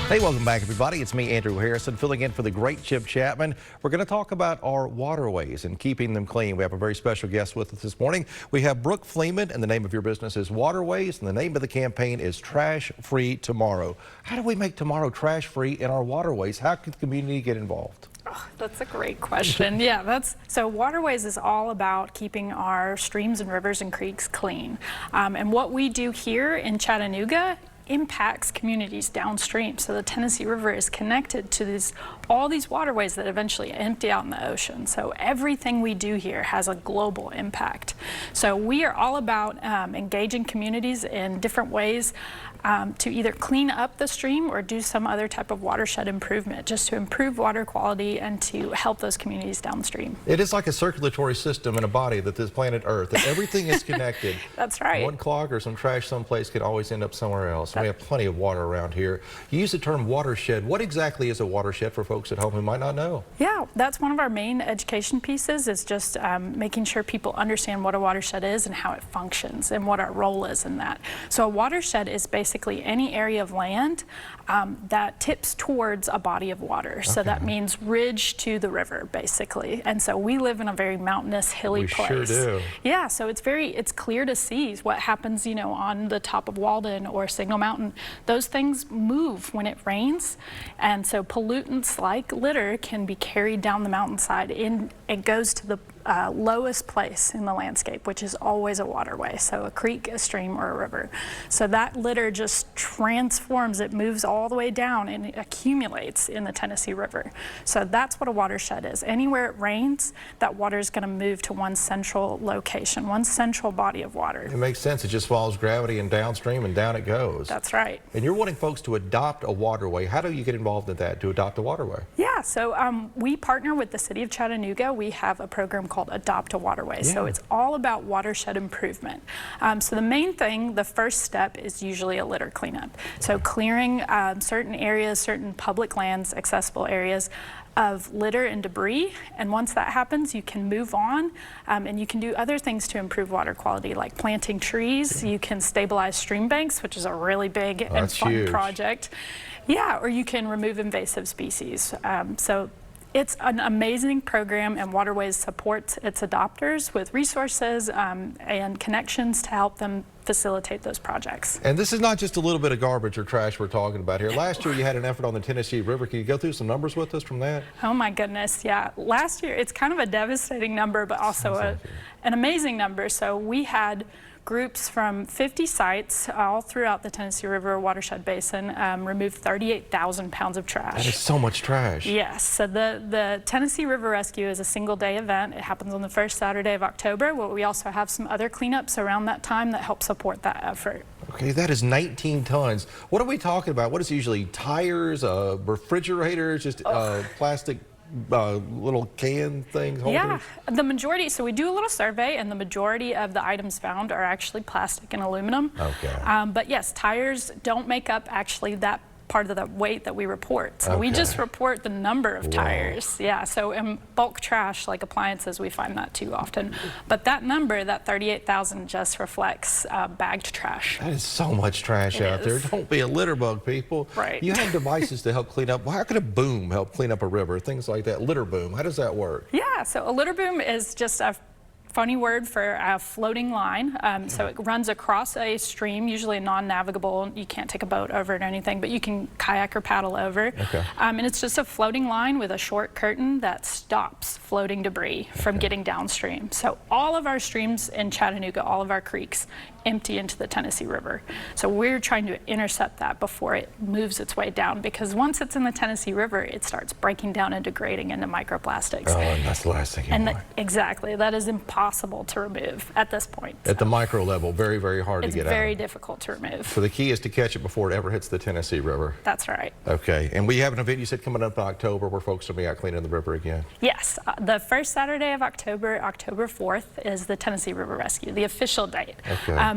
Hey, welcome back, everybody. It's me, Andrew Harrison, filling in for the great Chip Chapman. We're going to talk about our waterways and keeping them clean. We have a very special guest with us this morning. We have Brooke Fleeman, and the name of your business is Waterways, and the name of the campaign is Trash Free Tomorrow. How do we make tomorrow trash free in our waterways? How can the community get involved? Oh, that's a great question. Yeah, so Waterways is all about keeping our streams and rivers and creeks clean. And what we do here in Chattanooga impacts communities downstream. So the Tennessee River is connected to all these waterways that eventually empty out in the ocean. So everything we do here has a global impact. So we are all about engaging communities in different ways to either clean up the stream or do some other type of watershed improvement, just to improve water quality and to help those communities downstream. It is like a circulatory system in a body that this planet Earth, that everything is connected. That's right. One clog or some trash someplace could always end up somewhere else. We have plenty of water around here. You use the term watershed. What exactly is a watershed for folks at home who might not know? Yeah, that's one of our main education pieces, is just making sure people understand what a watershed is and how it functions and what our role is in that. So a watershed is basically any area of land that tips towards a body of water. So that means ridge to the river, basically. And so we live in a very mountainous, hilly place. We sure do. Yeah, so it's clear to see what happens, you know, on the top of Walden or Signal Mountain. Those things move when it rains, and so pollutants like litter can be carried down the mountainside. It goes to the lowest place in the landscape, which is always a waterway, so a creek, a stream, or a river. So that litter just transforms, it moves all the way down and it accumulates in the Tennessee River. So that's what a watershed is. Anywhere it rains, that water is going to move to one central location, one central body of water. It makes sense. It just follows gravity and downstream and down it goes. That's right. And you're wanting folks to adopt a waterway. How do you get involved in that, to adopt a waterway? Yeah, so we partner with the city of Chattanooga. We have a program called Adopt a Waterway. So it's all about watershed improvement. So the main thing, the first step, is usually a litter cleanup. So clearing certain areas, certain public lands, accessible areas of litter and debris, and once that happens, you can move on and you can do other things to improve water quality, like planting trees. You can stabilize stream banks, which is a really big and fun project. Yeah, or you can remove invasive species. So it's an amazing program, and Waterways supports its adopters with resources and connections to help them facilitate those projects. And this is not just a little bit of garbage or trash we're talking about here. Last year you had an effort on the Tennessee River. Can you go through some numbers with us from that? Oh my goodness, yeah. Last year, it's kind of a devastating number, but also an amazing number. So we had groups from 50 sites all throughout the Tennessee River watershed basin removed 38,000 pounds of trash. That is so much trash. Yes, so the Tennessee River Rescue is a single-day event. It happens on the first Saturday of October. Well, we also have some other cleanups around that time that help support that effort. Okay, that is 19 tons. What are we talking about? What is usually tires, refrigerators, just plastic little can things, holders? Yeah, the majority, so we do a little survey, and the majority of the items found are actually plastic and aluminum. Okay. But yes, tires don't make up actually that part of the weight that we report. So we just report the number of tires. Yeah, so in bulk trash like appliances, we find that too often. But that number, that 38,000, just reflects bagged trash. That is so much trash out there. Don't be a litter bug, people. Right. You have devices to help clean up. Well, how could a boom help clean up a river? Things like that. Litter boom. How does that work? Yeah, so a litter boom is just a funny word for a floating line. So it runs across a stream, usually a non-navigable. You can't take a boat over it or anything, but you can kayak or paddle over. And it's just a floating line with a short curtain that stops floating debris from getting downstream. So all of our streams in Chattanooga, all of our creeks, empty into the Tennessee River. So we're trying to intercept that before it moves its way down, because once it's in the Tennessee River, it starts breaking down and degrading into microplastics. Oh, and that's the last thing you want. Exactly. That is impossible to remove at this point. At the micro level, very, very hard to get out. It's very difficult to remove. So the key is to catch it before it ever hits the Tennessee River. That's right. Okay. And we have an event you said coming up in October where folks will be out cleaning the river again. Yes. The first Saturday of October, October 4th, is the Tennessee River Rescue, the official date.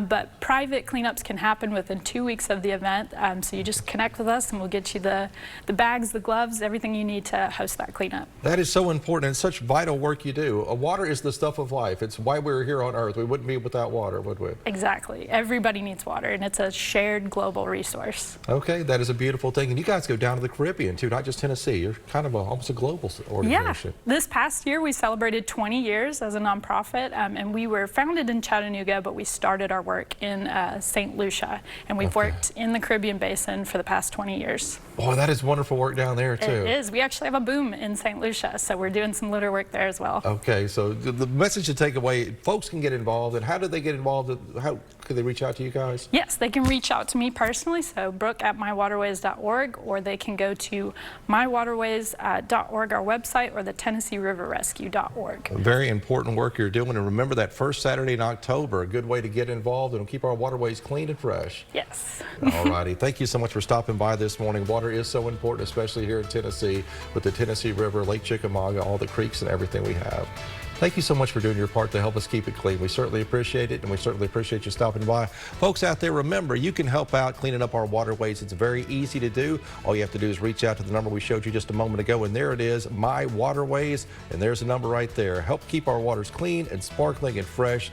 But private cleanups can happen within 2 weeks of the event. So you just connect with us and we'll get you the bags, the gloves, everything you need to host that cleanup. That is so important and such vital work you do. Water is the stuff of life. life. It's why we're here on Earth. We wouldn't be without water, would we? Exactly. Everybody needs water, and it's a shared global resource. Okay, that is a beautiful thing. And you guys go down to the Caribbean, too, not just Tennessee. You're kind of almost a global organization. Yeah. This past year, we celebrated 20 years as a nonprofit, and we were founded in Chattanooga, but we started our work in St. Lucia, and we've worked in the Caribbean Basin for the past 20 years. Boy, that is wonderful work down there, too. It is. We actually have a boom in St. Lucia, so we're doing some litter work there as well. Okay, so the message to take away, folks can get involved, and how do they get involved? How could they reach out to you guys? Yes, they can reach out to me personally, so Brooke at mywaterways.org, or they can go to mywaterways.org, our website, or the TennesseeRiverRescue.org. Very important work you're doing, and remember that first Saturday in October, a good way to get involved and keep our waterways clean and fresh. Yes. All righty. Thank you so much for stopping by this morning. Water is so important, especially here in Tennessee with the Tennessee River, Lake Chickamauga, all the creeks and everything we have. Thank you so much for doing your part to help us keep it clean. We certainly appreciate it, and we certainly appreciate you stopping by. Folks out there, remember, you can help out cleaning up our waterways. It's very easy to do. All you have to do is reach out to the number we showed you just a moment ago, and there it is, My Waterways, and there's the number right there. Help keep our waters clean and sparkling and fresh.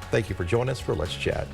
Thank you for joining us for Let's Chat.